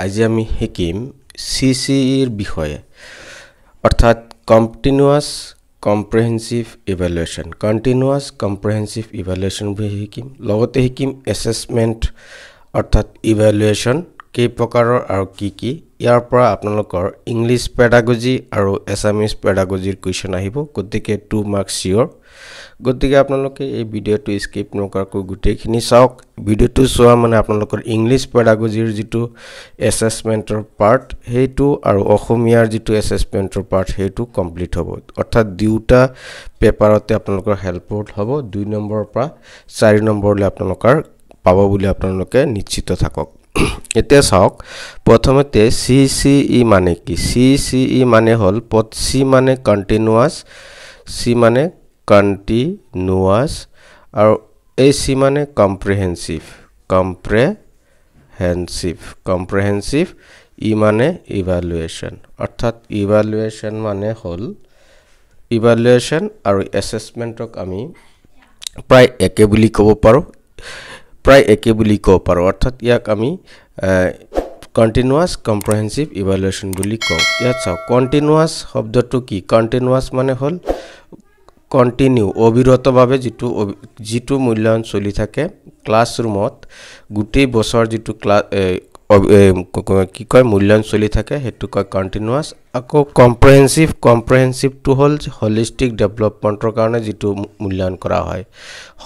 আজি আমি শিকিম CCEৰ বিষয়ে অৰ্থাৎ কন্টিনিউয়াস কম্প্ৰিহেনসিভ ইভালুৱেচন শিকিম লগতে শিকিম এসেসমেন্ট অৰ্থাৎ ইভালুৱেচন কেই প্ৰকাৰৰ আৰু কি ইয়াৰ পৰা আপোনালোকৰ ইংলিছ পেডাগজি আৰু এছামিজ পেডাগজিৰ কোৱেশ্চন আহিব গতিকে 2 মাৰ্কস সিওৰ গতিকে আপোনালোকে এই ভিডিওটো স্কিপ নকৰাকৈ গোটেইখিনি চাওক ভিডিওটো চোৱা মানে আপোনালোকৰ ইংলিছ পেডাগজিৰ যেটো এসেসমেন্টৰ পাৰ্ট হেতু আৰু অসমীয়াৰ যেটো এসেসমেন্টৰ পাৰ্ট হেতু কমপ্লিট হ'ব অৰ্থাৎ দুটা পেপাৰতে আপোনালোকৰ হেল্পফুল হ'ব 2 নম্বৰৰ পৰা 4 নম্বৰলৈ আপোনালোকৰ পাব বুলি আপোনালোকে নিশ্চিত থাকক এতিয়া চাওক প্ৰথমতে CCE মানে কি CCE মানে হল C মানে কন্টিনিউয়াস C মানে কন্টিনিউয়াস আৰু AC মানে কম্প্ৰিহেনসিভ E মানে ইভালুৱেচন অৰ্থাৎ ইভালুৱেচন মানে হল ইভালুৱেচন আৰু এসেসমেন্টক আমি প্ৰায় একে বুলি ক'ব পাৰো অৰ্থাৎ ইয়াক আমি কন্টিনিউয়াস কম্প্ৰিহেনসিভ ইভালুৱেচন বুলি কওঁ ইয়াত চাও কন্টিনিউয়াস শব্দটো কি কন্টিনিউয়াস মানে হল কন্টিনিউ অবিৰতভাৱে যেটো মূল্যায়ন চলি থাকে ক্লাছৰুমত গুটেই বছৰ যেটো কি কয় মূল্যায়ন চলি থাকে হেতু কয় কন্টিনিউয়াস আকৌ কম্প্ৰিহেনসিভ টু হল হলিস্টিক ডেভেলপমেন্টৰ কাৰণে যেটো মূল্যায়ন কৰা হয়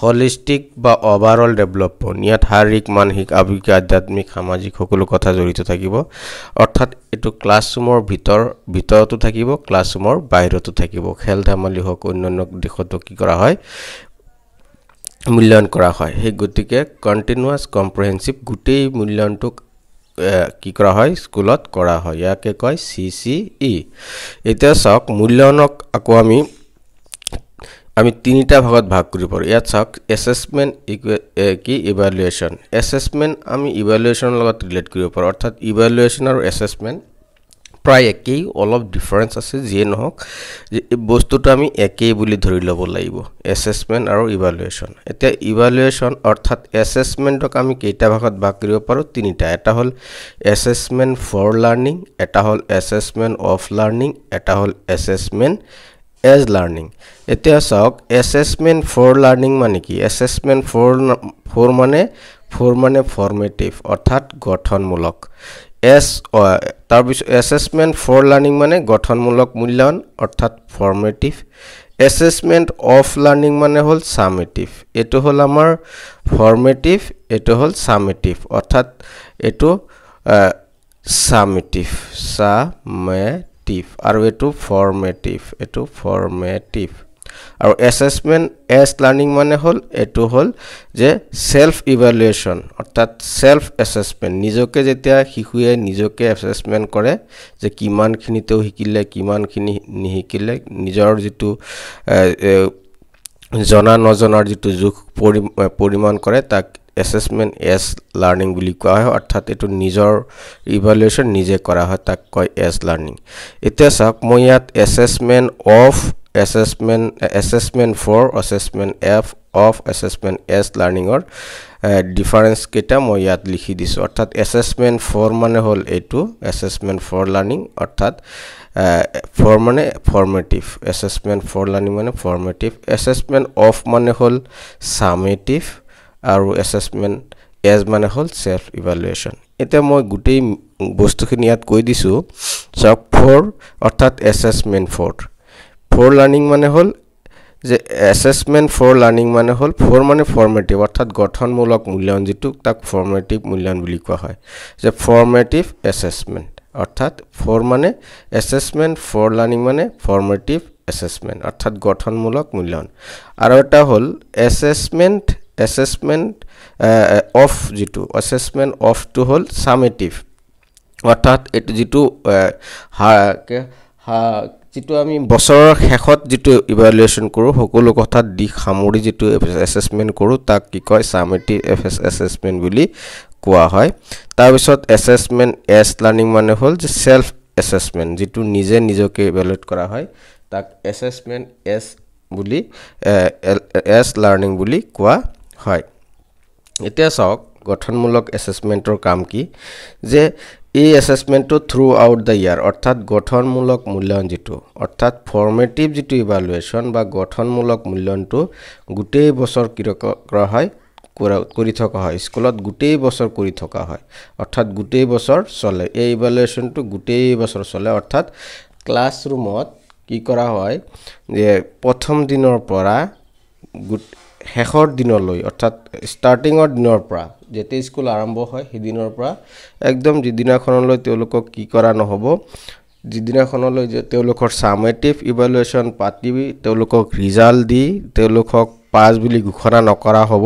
হলিস্টিক বা ওভাৰঅল ডেভেলপমেন্ট ইয়াত শাৰীৰিক মানসিক আৱেগিক আধ্যাত্মিক সামাজিক সকলো কথা জড়িত থাকিব অৰ্থাৎ এটো ক্লাছৰুমৰ ভিতৰতো থাকিব ক্লাছৰুমৰ বাহিৰতো থাকিব খেল ধেমালি হক অন্যান্য দিশতো কি কৰা হয় মূল্যায়ন কৰা হয় হে গতিকে কন্টিনিউয়াস কম্প্ৰিহেনসিভ গুটেই মূল্যায়নটোক কি কৰা হয় স্কুলত কৰা হয় ইয়াকে কয় CCE এতিয়া চাওক মূল্যায়নক আকৌ আমি তিনিটা ভাগত ভাগ কৰিব পাৰো ইয়াত চাওক এসেসমেন্ট কি ইভালুৱেচন এসেসমেন্ট আমি ইভালুৱেচনৰ লগত ৰিলেট কৰিব পাৰো অৰ্থাৎ ইভালুৱেচন আৰু এসেসমেন্ট প্ৰায় একেই অলপ ডিফাৰেন্স আছে যিয়ে নহওক যে বস্তুটো আমি একেই বুলি ধৰি ল'ব লাগিব এসেসমেন্ট আৰু ইভালুৱেচন এতিয়া ইভালুৱেচন অৰ্থাৎ এসেসমেন্টক আমি কেইটা ভাগত ভাগ কৰিব পাৰো তিনিটা এটা হল এসেসমেন্ট ফৰ লাৰ্নিং এটা হল এসেসমেন্ট অফ লাৰ্নিং এটা হল এসেসমেন্ট এজ লাৰ্নিং এতিয়া চাওক এসেসমেন্ট ফৰ লাৰ্নিং মানে কি এসেসমেন্ট ফৰ মানে ফৰ্মেটিভ অৰ্থাৎ গঠনমূলক তাৰপিছত এসেসমেন্ট ফৰ লাৰ্নিং মানে গঠনমূলক মূল্যায়ন অৰ্থাৎ ফৰ্মেটিভ এসেসমেন্ট অফ লাৰ্নিং মানে হল সামেটিভ এটো হল আমাৰ ফৰ্মেটিভ এটো হল সামেটিভ অৰ্থাৎ এটো সামেটিভ আৰু এটো ফৰ্মেটিভ আৰু এসেসমেন্ট এজ লাৰ্নিং মানে হল এটো হল যে সেলফ ইভালুৱেচন অৰ্থাৎ সেলফ এসেসমেন্ট নিজকে যেতিয়া শিশুৱে নিজকে এসেসমেন্ট কৰে যে কিমানখিনিতেও শিকিলে কিমানখিনি নিহিকিলে নিজৰ যেটো জনা নজনাৰ যেটো জোখ পৰিমাণ কৰে তাক এসেসমেন্ট এজ লাৰ্নিং বুলি কোৱা হয় অৰ্থাৎ এটো নিজৰ ইভালুৱেচন নিজে কৰা হয় তাক কয় এজ লাৰ্নিং এতিয়া চাওক মই ইয়াত assessment for assessment of assessment as learning or difference কেটা মই ইয়াত লিখি দিছো অৰ্থাৎ assessment for মানে হল এটো assessment for learning অৰ্থাৎ for মানে formative assessment for learning মানে formative assessment of মানে হল summative আৰু assessment as মানে হল self evaluation এতিয়া মই গুটেই বস্তুখিনি ইয়াত কৈ দিছো সব for অৰ্থাৎ assessment for লাৰ্নিং মানে হল যে এসেসমেন্ট ফৰ লাৰ্নিং মানে হল ফৰ মানে ফৰ্মেটিভ অৰ্থাৎ গঠনমূলক মূল্যায়ন যেটো তাক ফৰ্মেটিভ মূল্যায়ন বুলি কোৱা হয় যে ফৰ্মেটিভ এসেসমেন্ট অৰ্থাৎ ফৰ মানে এসেসমেন্ট ফৰ লাৰ্নিং মানে ফৰ্মেটিভ এসেসমেন্ট অৰ্থাৎ গঠনমূলক মূল্যায়ন আৰু এটা হল এসেসমেন্ট অফ যেটো এসেসমেন্ট অফ টু হল সামেটিভ অৰ্থাৎ এটো যেটো যেটো আমি বছৰৰ শেষত যেটো ইভালুৱেচন কৰো সকলো কথা দিখ সামৰি যেটো এসেসমেন্ট কৰো তাক কি কয় সামেটিভ এসেসমেন্ট বুলি কোৱা হয় তাৰ পিছত এসেসমেন্ট এজ লাৰ্নিং মানে হল যে সেলফ এসেসমেন্ট যেটো নিজে নিজকে ইভালুৱেট কৰা হয় তাক এসেসমেন্ট এজ লাৰ্নিং বুলি কোৱা হয় এতিয়া চাওক গঠনমূলক এসেসমেন্টৰ কাম কি যে এই এসেসমেন্টটো থ্ৰু আউট দ্য ইয়াৰ অৰ্থাৎ গঠনমূলক মূল্যায়ন যেটো অৰ্থাৎ ফৰ্মেটিভ যেটো ইভালুৱেশ্যন বা গঠনমূলক মূল্যায়নটো গোটেই বছৰ কৰা হয় কৰি থকা হয় স্কুলত গোটেই বছৰ কৰি থকা হয় অৰ্থাৎ গোটেই বছৰ চলে এই ইভালুৱেশ্যনটো গোটেই বছৰ চলে অৰ্থাৎ ক্লাছৰুমত কি কৰা হয় যে প্ৰথম দিনৰ পৰা শেষৰ দিনলৈ অৰ্থাৎ ষ্টাৰ্টিংৰ দিনৰ পৰা যেতে স্কুল আৰম্ভ হয় সেই দিনৰ পৰা একদম যিদিনাখনলৈ তেওঁলোকক কি কৰা নহব যিদিনাখনলৈ যে তেওঁলোকৰ সামেটিভ ইভালুৱেশ্যন পাতিবি তেওঁলোকক ৰিজাল্ট দি তেওঁলোকক পাস বুলি ঘোষণা নকৰা হ'ব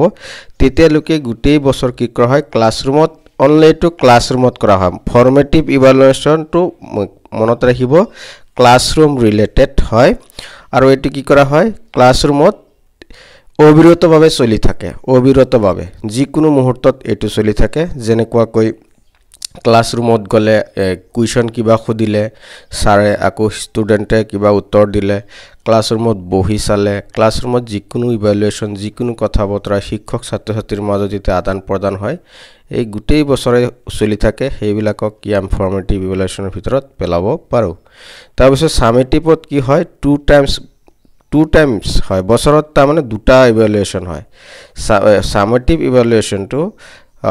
তেতিয়ালৈকে গোটেই বছৰ কি কৰা হয় ক্লাছৰুমত অনলি টু ক্লাছৰুমত কৰা হয় ফৰ্মেটিভ ইভালুৱেশ্যনটো মনত ৰাখিব ক্লাছৰুম ৰিলেটেড হয় আৰু এটো কি কৰা হয় ক্লাছৰুমত অবিৰতভাৱে চলি থাকে অবিৰতভাৱে যিকোনো মুহূৰ্তত এটো চলি থাকে যেনেকুৱা কৈ ক্লাছৰুমত গলে কুৱেশ্যন কিবা খুদিলে সাৰে আকো ষ্টুডেন্টে কিবা উত্তৰ দিলে ক্লাছৰুমত বহি চালে ক্লাছৰুমত যিকোনো ইভালুৱেশ্যন যিকোনো কথা বতৰা শিক্ষক ছাত্ৰ ছাত্ৰীৰ মাজত যেতে আদান প্ৰদান হয় এই গোটেই বছৰে চলি থাকে সেইবিলাকক কি আম ফৰ্মেটিভ ইভালুৱেশ্যনৰ ভিতৰত পেলাব পাৰো তাৰ পিছত সামেটিভত কি হয় two times হয় বছৰত তা মানে দুটা ইভালুৱেশ্যন হয় সামেটিভ ইভালুৱেশ্যনটো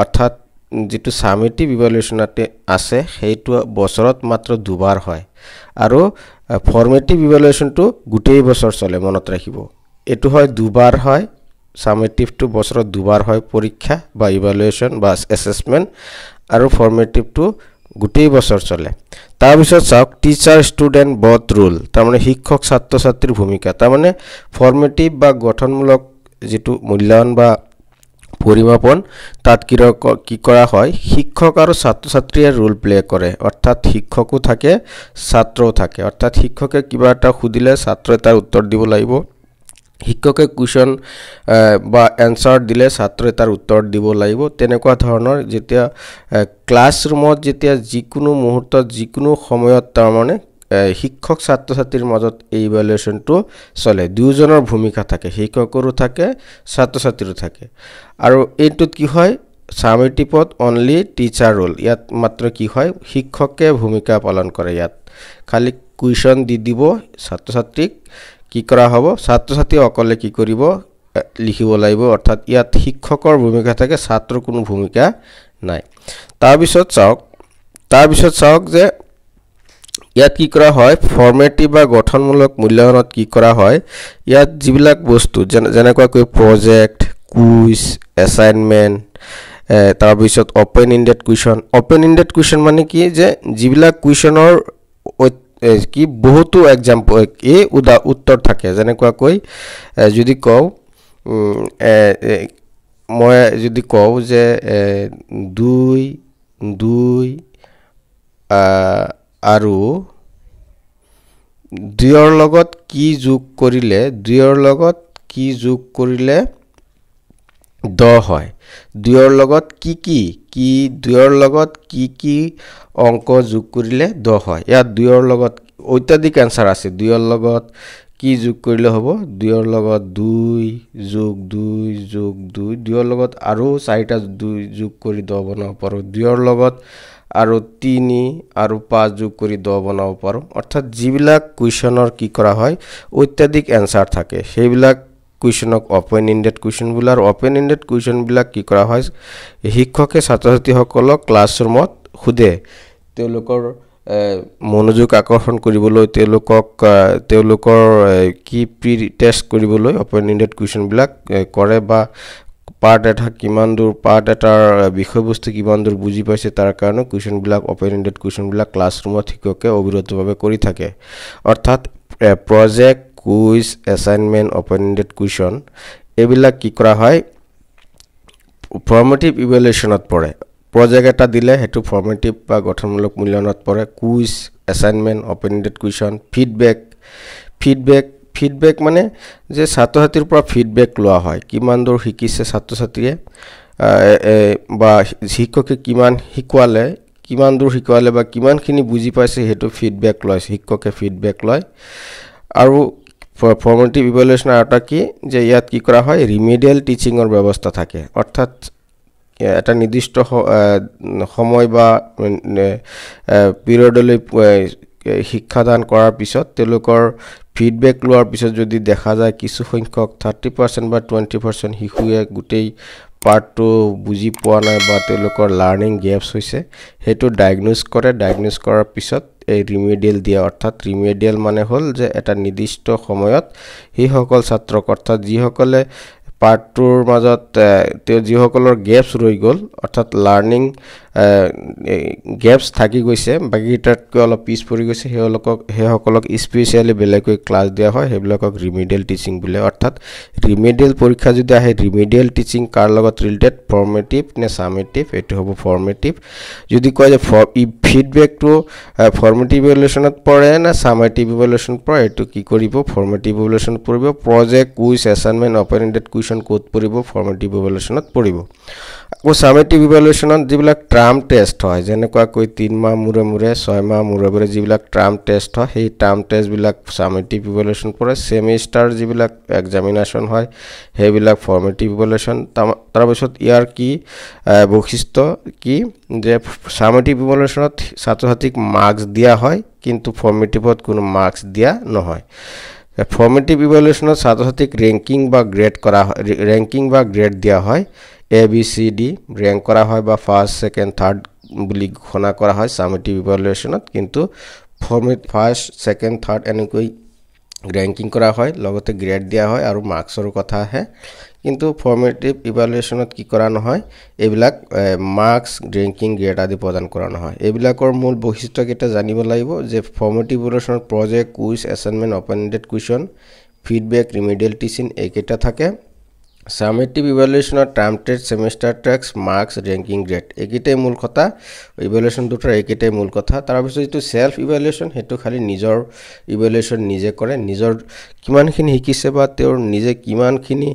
অৰ্থাৎ যেটো সামেটিভ ইভালুৱেশ্যন আছে সেইটো বছৰত মাত্ৰ দুবাৰ হয় আৰু ফৰ্মেটিভ ইভালুৱেশ্যনটো গোটেই বছৰ চলে মনত ৰাখিব এটো হয় দুবাৰ হয় সামেটিভটো বছৰত দুবাৰ হয় পৰীক্ষা বা ইভালুৱেশ্যন বা এসেসমেন্ট আৰু ফৰ্মেটিভটো গোটেই বছৰ চলে তাৰ পিছত চাওক টিচাৰ ষ্টুডেন্ট বথ ৰোল তাৰ মানে শিক্ষক ছাত্ৰ ছাত্ৰীৰ ভূমিকা তাৰ মানে ফৰ্মেটিভ বা গঠনমূলক যেটো মূল্যায়ন বা পৰিমাপন তাত কি কৰা হয় শিক্ষক আৰু ছাত্ৰ ছাত্ৰীয়ে ৰোল প্লে কৰে অৰ্থাৎ শিক্ষকও থাকে ছাত্ৰও থাকে অৰ্থাৎ শিক্ষকে কিবা এটা খুদিলে ছাত্ৰই তাৰ উত্তৰ দিব লাগিব শিক্ষকে কুৱেশ্যন বা এনসাৰ দিলে ছাত্ৰই তাৰ উত্তৰ দিব লাগিব তেনেকুৱা ধৰণৰ যেতিয়া ক্লাছৰুমত যেতিয়া যিকোনো মুহূৰ্তত যিকোনো সময়ত তাৰ মানে শিক্ষক ছাত্ৰ ছাত্ৰীৰ মাজত এই ইভালুৱেশ্যনটো চলে দুজনৰ ভূমিকা থাকে শিক্ষকৰো থাকে ছাত্ৰ ছাত্ৰীৰো থাকে আৰু এইটোত কি হয় সামেটিভত অনলি টিচাৰ ৰোল ইয়াত মাত্ৰ কি হয় শিক্ষকে ভূমিকা পালন কৰে ইয়াত খালি কুৱেশ্যন দি দিব ছাত্ৰ ছাত্ৰীক কি কৰা হ'ব ছাত্ৰ ছাত্ৰী অকলে কি কৰিব লিখিব লাগিব অৰ্থাৎ ইয়াত শিক্ষকৰ ভূমিকা থাকে ছাত্ৰৰ কোনো ভূমিকা নাই তাৰ পিছত চাওক যে ইয়াত কি কৰা হয় ফৰ্মেটিভ বা গঠনমূলক মূল্যায়নত কি কৰা হয় ইয়াত যিবিলাক বস্তু যেনেকুৱা কৈ প্ৰজেক্ট কুইজ এসাইনমেন্ট তাৰ পিছত ওপেন এন্ডেড কুৱেশ্যন মানে কি যে যিবিলাক কুৱেশ্যনৰ কি বহুতো এক্সাম্পল এই উত্তৰ থাকে যেনেকুৱা কৈ যদি কও মই যদি কও যে 2 আৰু 2ৰ লগত কি যোগ কৰিলে 10 হয় 2ৰ লগত কি অংক যোগ কৰিলে 10 হয় ইয়াত 2ৰ লগত অত্যাধিক आंसर আছে 2ৰ লগত কি যোগ কৰিলে হ'ব 2ৰ লগত 2 যোগ 2ৰ লগত আৰু 4টা 2 যোগ কৰি 10 বনাব পাৰো 2ৰ লগত আৰু 3 আৰু 5 যোগ কৰি 10 বনাব পাৰো অৰ্থাৎ যিবিলাক কুৱেশ্যনৰ কি কৰা হয় অত্যাধিক आंसर থাকে সেইবিলাক কুৱেশ্যনক ওপেন এন্ডেড কুৱেশ্যন বুলা আৰু ওপেন এন্ডেড কুৱেশ্যন বিলাক কি কৰা হয় শিক্ষকে ছাত্ৰ ছাত্ৰীসকলক ক্লাছৰুমত খুদে তেওঁলোকৰ মনোযোগ আকৰ্ষণ কৰিবলৈ তেওঁলোকৰ কি প্ৰি টেষ্ট কৰিবলৈ ওপেন এন্ডেড কুৱেশ্যন বিলাক কৰে বা পাৰ্ট এটা কিমান দূৰ পাৰ্ট এটাৰ বিষয়বস্তু কিমান দূৰ বুজি পাইছে তাৰ কাৰণে কুৱেশ্যন বিলাক ওপেন এন্ডেড কুৱেশ্যন বিলাক ক্লাছৰুমত শিক্ষকে অবিৰতভাৱে কৰি থাকে অৰ্থাৎ project quiz assignment open ended question এবিলাক কি কৰা হয় ফৰ্মেটিভ ইভালুৱেশ্যনত পৰে প্ৰজেক্ট এটা দিলে হেতু ফৰ্মেটিভ বা গঠনমূলক মূল্যায়নত পৰে quiz assignment open ended question feedback মানে যে ছাত্ৰ ছাত্ৰীৰ পৰা ফিডবেক লোৱা হয় কিমান দূৰ শিকিছে ছাত্ৰ ছাত্ৰীয়ে বা শিক্ষকে কিমান দূৰ শিকোৱালে বা কিমানখিনি বুজি পাইছে হেতু ফিডবেক লয় শিক্ষকে ফিডবেক লয় আৰু এটা নিৰ্দিষ্ট সময় বা পিৰিয়ডলৈ শিক্ষাদান কৰাৰ পিছত তেওঁলোকৰ ফিডবেক লোৱাৰ পিছত যদি দেখা যায় কিছু সংখ্যক 30% বা 20% শিশুৱে গোটেই পাৰ্টটো বুজি পোৱা নাই বা তেওঁলোকৰ লাৰ্নিং গেপছ হৈছে হেতু ডায়াগনোজ কৰে ডায়াগনোজ কৰাৰ পিছত এই ৰিমেডিয়েল দিয়া অৰ্থাৎ ৰিমেডিয়েল মানে হ'ল যে এটা নিৰ্দিষ্ট সময়ত এই সকল ছাত্ৰক অৰ্থাৎ যিসকলে পাৰ্টটোৰ মাজত যিসকলৰ গেপছ ৰৈ গ'ল অৰ্থাৎ লাৰ্নিং গেপছ থাকি গৈছে বাকিটাতকৈ অলপ পিছ পৰি গৈছে সেইসকলক স্পেচিয়েলি বেলেগকৈ ক্লাছ দিয়া হয় সেইবিলাকক ৰিমেডিয়েল টিচিং বোলে অৰ্থাৎ ৰিমেডিয়েল পৰীক্ষা যদি আহে ৰিমেডিয়েল টিচিং কাৰ লগত ৰিলেটেড ফৰ্মেটিভ নে সামেটিভ এটো হ'ব ফৰ্মেটিভ যদি কয় যে ফিডবেকটো ফৰ্মেটিভ ইভালুৱেশ্যনত পৰে না সামেটিভ ইভালুৱেশ্যন পৰে এটো কি কৰিব ফৰ্মেটিভ ইভালুৱেশ্যন পৰিব project quiz assignment open ended question code পৰিব ফৰ্মেটিভ ইভালুৱেশ্যনত পৰিব আকৌ সামেটিভ ইভালুৱেশ্যনত যিবিলাক ট্ৰাম টেষ্ট হয় যেনেকৈ 3 মাহ মুৰে মুৰে 6 মাহ মুৰে মুৰে যিবিলাক ট্ৰাম টেষ্ট হয় সেই ট্ৰাম টেষ্ট বিলাক সামেটিভ ইভালুৱেশ্যন পৰে সেমিস্টাৰ যিবিলাক এক্সামিনেশ্যন হয় সেইবিলাক ফৰ্মেটিভ ইভালুৱেশ্যন তাৰ পিছত ইয়াৰ কি বৈশিষ্ট্য কি যে সামেটিভ ইভালুৱেশ্যনত ছাত্ৰ-ছাত্ৰীক মাৰ্কস দিয়া হয় কিন্তু ফৰ্মেটিভত কোনো মাৰ্কস দিয়া নহয় ফৰ্মেটিভ ইভালুৱেশ্যনত ছাত্ৰ-ছাত্ৰীক ৰেংকিং বা গ্ৰেড দিয়া হয় A B C D rank করা হয় বা ফার্স্ট সেকেন্ড থার্ড বুলি ঘোষণা করা হয় সামেটিভ ইভালুৱেশ্যনত কিন্তু ফাৰ্স্ট সেকেন্ড থাৰ্ড এনেকৈ ৰ্যাঙ্কিং কৰা হয় লগতে গ্ৰেড দিয়া হয় আৰু মাৰ্কছৰ কথা আহে কিন্তু ফৰ্মেটিভ ইভালুৱেশ্যনত কি কৰা নহয় এইবিলাক মাৰ্কছ ৰ্যাঙ্কিং গ্ৰেড আদি প্ৰদান কৰা নহয় এইবিলাকৰ মূল বৈশিষ্ট্য কেইটা জানিব লাগিব যে ফৰ্মেটিভ ইভালুৱেশ্যনত project quiz assignment open ended question feedback remedial teaching এইকেইটা থাকে সামেটিভ ইভালুৱেশ্যনৰ term test semester test marks ranking grade এইকেইটাই মূল কথা ইভালুৱেশ্যন দুটাৰ এইকেইটাই মূল কথা তাৰ পিছত যেটো সেলফ ইভালুৱেশ্যন হেতু খালি নিজৰ ইভালুৱেশ্যন নিজে কৰে নিজৰ কিমানখিনি শিকিছে বা তেওঁৰ নিজে কিমানখিনি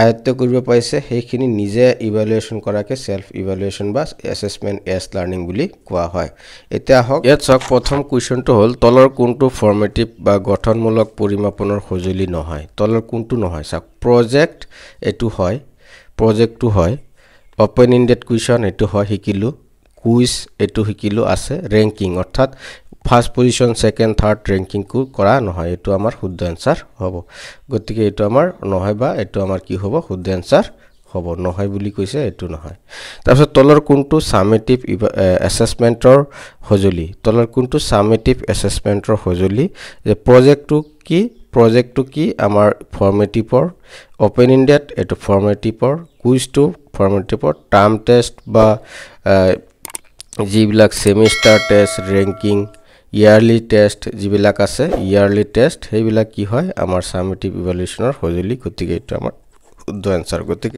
আয়ত্ত কৰিব পাৰিছে সেইখিনি নিজে ইভালুৱেশ্যন কৰাকে সেলফ ইভালুৱেশ্যন বা এছেছমেন্ট এছ লাৰ্নিং বুলি কোৱা হয় এতিয়া হক ইয়াত সক প্ৰথম কোৱেশ্চনটো হ'ল তলৰ কোনটো ফৰ্মেটিভ বা গঠনমূলক পৰিমাপনৰ সজুলি নহয় তলৰ কোনটো নহয় সক project এটো হয় project হয় open ended question এটো হয় শিকিলো quiz এটো শিকিলো আছে ranking অৰ্থাৎ first position second third ranking কো কৰা নহয় এটো আমাৰ শুদ্ধ আনসাৰ হ'ব গতিকে এটো আমাৰ নহয় বা এটো আমাৰ কি হ'ব শুদ্ধ আনসাৰ হ'ব নহয় বুলি কৈছে এটো নহয় তাৰপিছত তলৰ কোনটো সামেটিভ অ্যাসেসমেন্টৰ হজলি তলৰ কোনটো সামেটিভ অ্যাসেসমেন্টৰ হজলি যে প্ৰজেক্টটো কি আমাৰ ফৰ্মেটিভৰ ওপেন এন্ডেড এটো ফৰ্মেটিভৰ কুইজটো ফৰ্মেটিভৰ টাৰ্ম টেষ্ট বা যিবিলাক সেমিস্টাৰ টেষ্ট ৰ্যাঙ্কিং ইয়াৰলি টেষ্ট যিবিলাক আছে ইয়াৰলি টেষ্ট সেইবিলাক কি হয় আমাৰ সামেটিভ ইভালুৱেশ্যনৰ হজলি গতিকে এটো আমাৰ শুদ্ধ আনসাৰ গতিকে